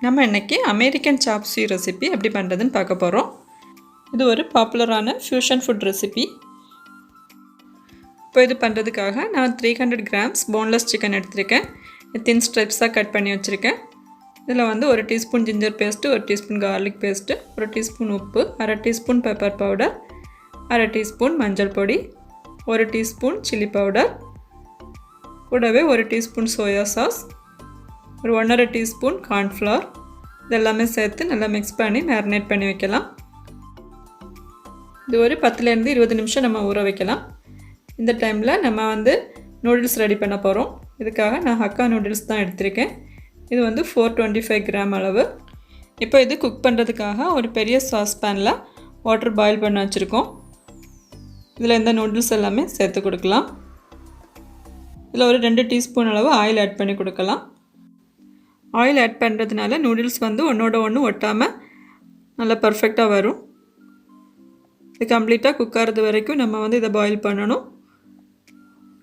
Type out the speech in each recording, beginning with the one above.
நம்ம இன்றைக்கி American சாப்ஸுய் recipe எப்படி பண்ணுறதுன்னு பார்க்க போகிறோம். இது ஒரு பாப்புலரான ஃப்யூஷன் ஃபுட் ரெசிபி. இப்போ இது பண்ணுறதுக்காக நான் 300 கிராம்ஸ் போன்லெஸ் சிக்கன் எடுத்திருக்கேன். தின் ஸ்ட்ரைப்ஸாக கட் பண்ணி வச்சுருக்கேன். இதில் வந்து 1 teaspoon ginger paste, 1 teaspoon garlic paste, 1 teaspoon உப்பு, 1/2 டீஸ்பூன் பெப்பர் பவுடர், 1/2 டீஸ்பூன் மஞ்சள் பொடி, 1 டீஸ்பூன் சில்லி பவுடர், கூடவே 1 டீஸ்பூன் சோயா சாஸ், ஒரு 1/2 டீஸ்பூன் cornflour இதெல்லாமே சேர்த்து நல்லா மிக்ஸ் பண்ணி மேரினேட் பண்ணி வைக்கலாம். இது ஒரு 10லேருந்து 20 நிமிஷம் நம்ம ஊற வைக்கலாம். இந்த டைமில் நம்ம வந்து நூடுல்ஸ் ரெடி பண்ண போகிறோம். இதுக்காக நான் ஹக்கா நூடுல்ஸ் தான் எடுத்திருக்கேன். இது வந்து 425 கிராம் அளவு. இப்போ இது குக் பண்ணுறதுக்காக ஒரு பெரிய சாஸ்பேனில் வாட்டர் பாயில் பண்ண வச்சுருக்கோம். இதில் இந்த நூடுல்ஸ் எல்லாமே சேர்த்து கொடுக்கலாம். இதில் ஒரு 2 டீஸ்பூன் அளவு ஆயில் ஆட் பண்ணி கொடுக்கலாம். ஆயில் ஆட் பண்ணுறதுனால நூடுல்ஸ் வந்து ஒன்றோட ஒன்று ஒட்டாமல் நல்லா பர்ஃபெக்டாக வரும். இது கம்ப்ளீட்டாக குக் ஆகிறது வரைக்கும் நம்ம வந்து இதை பாயில் பண்ணணும்.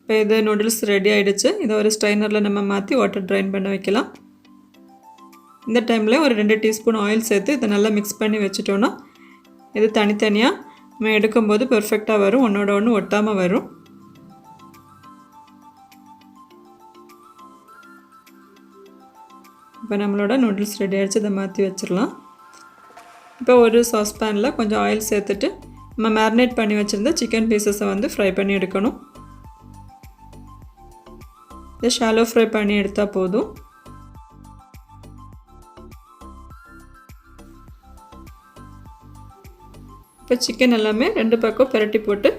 இப்போ இது நூடுல்ஸ் ரெடி ஆகிடுச்சு. இதை ஒரு ஸ்ட்ரைனரில் நம்ம மாற்றி வாட்டர் ட்ரைன் பண்ண வைக்கலாம். இந்த டைமில் ஒரு 2 டீஸ்பூன் ஆயில் சேர்த்து இதை நல்லா மிக்ஸ் பண்ணி வச்சுட்டோன்னா இது தனித்தனியாக நம்ம எடுக்கும்போது பர்ஃபெக்டாக வரும், ஒன்றோட ஒன்று ஒட்டாமல் வரும். இப்போ நம்மளோட நூடுல்ஸ் ரெடி ஆகிடுச்சு. இதை மாற்றி வச்சிடலாம். இப்போ ஒரு சாஸ்பேனில் கொஞ்சம் ஆயில் சேர்த்துட்டு நம்ம மேரினேட் பண்ணி வச்சுருந்த சிக்கன் பீசஸை வந்து ஃப்ரை பண்ணி எடுக்கணும். இதை ஷாலோ ஃப்ரை பண்ணி எடுத்தால் போதும். இப்போ சிக்கன் எல்லாமே 2 பக்கம் பிரட்டி போட்டு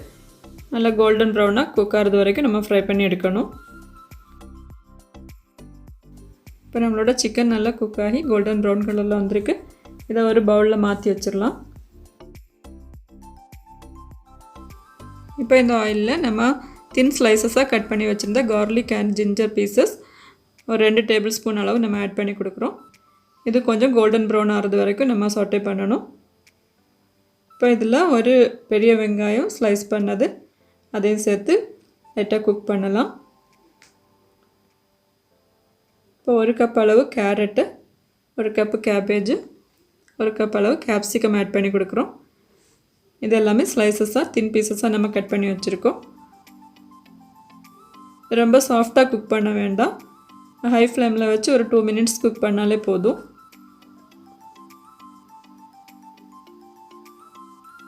நல்லா கோல்டன் ப்ரௌனாக குக் ஆகிறது வரைக்கும் நம்ம ஃப்ரை பண்ணி எடுக்கணும். இப்போ நம்மளோட சிக்கன் நல்லா குக் ஆகி கோல்டன் ப்ரௌன் கலரில் வந்திருக்கு. இதை ஒரு பவுலில் மாற்றி வச்சிடலாம். இப்போ இந்த ஆயிலில் நம்ம தின் ஸ்லைசஸாக கட் பண்ணி வச்சுருந்த கார்லிக் அண்ட் ஜிஞ்சர் பீசஸ் ஒரு 2 டேபிள் ஸ்பூன் அளவு நம்ம ஆட் பண்ணி கொடுக்குறோம். இது கொஞ்சம் கோல்டன் ப்ரௌன் ஆகிறது வரைக்கும் நம்ம சாட்டே பண்ணணும். இப்போ இதில் ஒரு பெரிய வெங்காயம் ஸ்லைஸ் பண்ணது அதையும் சேர்த்து லைட்டாக குக் பண்ணலாம். இப்போ 1 கப் அளவு கேரட்டு, 1 கப்பு கேபேஜ், 1 கப் அளவு capsicum ஆட் பண்ணி கொடுக்குறோம். இது எல்லாமே ஸ்லைசஸாக தின் பீசஸாக நம்ம கட் பண்ணி வச்சுருக்கோம். ரொம்ப சாஃப்டாக குக் பண்ண வேண்டாம். ஹை ஃப்ளேமில் வச்சு ஒரு 2 மினிட்ஸ் குக் பண்ணாலே போதும்.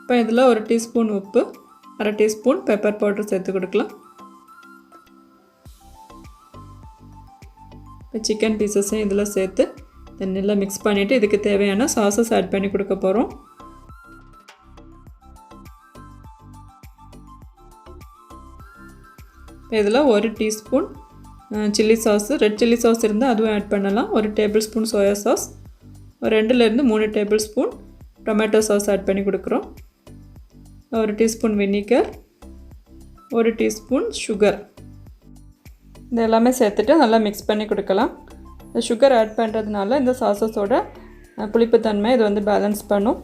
இப்போ இதில் 1 டீஸ்பூன் உப்பு, 1/2 டீஸ்பூன் பெப்பர் பவுடர் சேர்த்து கொடுக்கலாம். சிக்கன் பீசஸையும் இதில் சேர்த்து நல்லா மிக்ஸ் பண்ணிவிட்டு இதுக்கு தேவையான சாஸஸ் ஆட் பண்ணி கொடுக்க போகிறோம். இதில் 1 teaspoon chilli sauce, red chilli sauce இருந்தால் அதுவும் ஆட் பண்ணலாம். 1 டேபிள் ஸ்பூன் சோயா சாஸ், ஒரு 2லேருந்து 3 tablespoon tomato sauce add பண்ணி கொடுக்குறோம். 1 டீஸ்பூன் வினிகர், 1 டீஸ்பூன் சுகர் இது எல்லாமே சேர்த்துட்டு நல்லா மிக்ஸ் பண்ணி கொடுக்கலாம். இந்த சுகர் ஆட் பண்ணுறதுனால இந்த சாஸஸோட புளிப்புத்தன்மை இது வந்து பேலன்ஸ் பண்ணும்.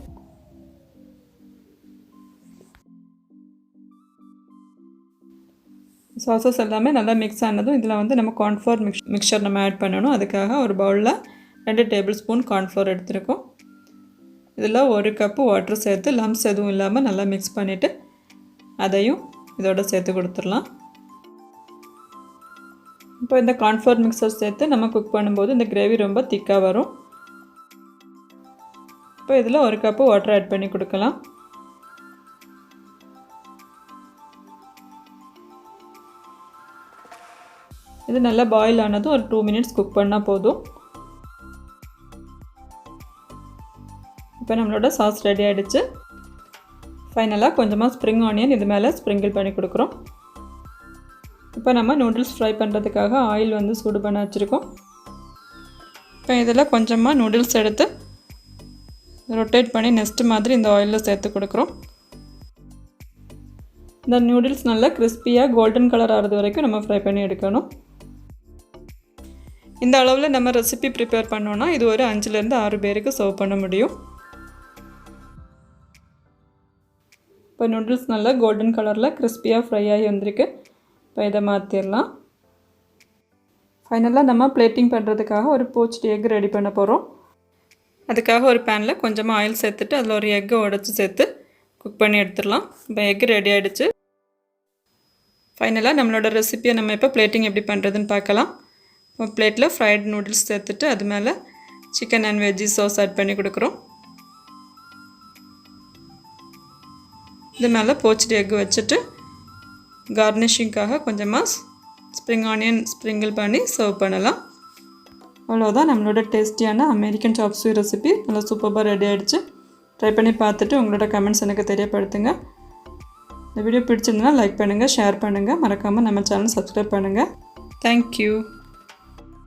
சாஸஸ் எல்லாமே நல்லா மிக்ஸ் ஆனதும் இதில் வந்து நம்ம கார்ன்ஃப்ளவர் மிக்சர் நம்ம ஆட் பண்ணணும். அதுக்காக ஒரு பவுலில் 2 டேபிள் ஸ்பூன் கார்ன்ஃப்ளவர் எடுத்துருக்கோம். இதில் 1 கப்பு வாட்டர் சேர்த்து லம்ஸ் எதுவும் இல்லாமல் நல்லா மிக்ஸ் பண்ணிவிட்டு அதையும் இதோட சேர்த்து கொடுத்துடலாம். இப்போ இந்த கார்ன்ஃப்ளவர் மிக்சர் சேர்த்து நம்ம குக் பண்ணும்போது இந்த கிரேவி ரொம்ப திக்காக வரும். இப்போ இதில் 1 கப்பு வாட்டர் ஆட் பண்ணி கொடுக்கலாம். இது நல்லா பாயில் ஆனதும் ஒரு 2 மினிட்ஸ் குக் பண்ணால் போதும். இப்போ நம்மளோட சாஸ் ரெடி ஆகிடுச்சு. ஃபைனலாக கொஞ்சமாக ஸ்ப்ரிங் ஆனியன் இது மேலே ஸ்ப்ரிங்கிள் பண்ணி கொடுக்குறோம். இப்போ நம்ம நூடுல்ஸ் ஃப்ரை பண்ணுறதுக்காக ஆயில் வந்து சூடு பண்ண வச்சுருக்கோம். இப்போ இதில் கொஞ்சமாக நூடுல்ஸ் எடுத்து ரொட்டேட் பண்ணி நெஸ்ட் மாதிரி இந்த ஆயிலில் சேர்த்து கொடுக்குறோம். இந்த நூடுல்ஸ் நல்லா கிறிஸ்பியாக கோல்டன் கலர் ஆகிறது வரைக்கும் நம்ம ஃப்ரை பண்ணி எடுக்கணும். இந்த அளவில் நம்ம ரெசிபி ப்ரிப்பேர் பண்ணோன்னா இது ஒரு 5லேருந்து 6 பேருக்கு சர்வ் பண்ண முடியும். இப்போ நூடுல்ஸ் நல்லா கோல்டன் கலரில் கிறிஸ்பியாக ஃப்ரை ஆகி வந்திருக்கு. இப்போ இதை மாற்றிடலாம். ஃபைனலாக நம்ம பிளேட்டிங் பண்ணுறதுக்காக ஒரு போச்ட் எக் ரெடி பண்ண போகிறோம். அதுக்காக ஒரு பேனில் கொஞ்சமாக ஆயில் சேர்த்துட்டு அதில் ஒரு எக்கை உடச்சி சேர்த்து குக் பண்ணி எடுத்துடலாம். இப்போ எக்கு ரெடி ஆகிடுச்சு. ஃபைனலாக நம்மளோட ரெசிப்பியை நம்ம இப்போ பிளேட்டிங் எப்படி பண்ணுறதுன்னு பார்க்கலாம். இப்போ பிளேட்டில் ஃப்ரைட் நூடுல்ஸ் சேர்த்துட்டு அது மேலே chicken and veggies sauce add பண்ணி கொடுக்குறோம். இது மேலே போச்டு எக் வச்சுட்டு கார்னிஷிங்காக கொஞ்சமாக ஸ்ப்ரிங் ஆனியன் ஸ்ப்ரிங்கிள் பண்ணி சர்வ் பண்ணலாம். அவ்வளோதான், நம்மளோட டேஸ்டியான அமெரிக்கன் சாப்ஸுய் ரெசிபி நல்லா சூப்பராக ரெடி ஆகிடுச்சு. ட்ரை பண்ணி பார்த்துட்டு உங்களோட கமெண்ட்ஸ் எனக்கு தெரியப்படுத்துங்க. இந்த வீடியோ பிடிச்சிருந்தனா லைக் பண்ணுங்கள், ஷேர் பண்ணுங்கள், மறக்காமல் நம்ம சேனல் சப்ஸ்கிரைப் பண்ணுங்கள். தேங்க்யூ.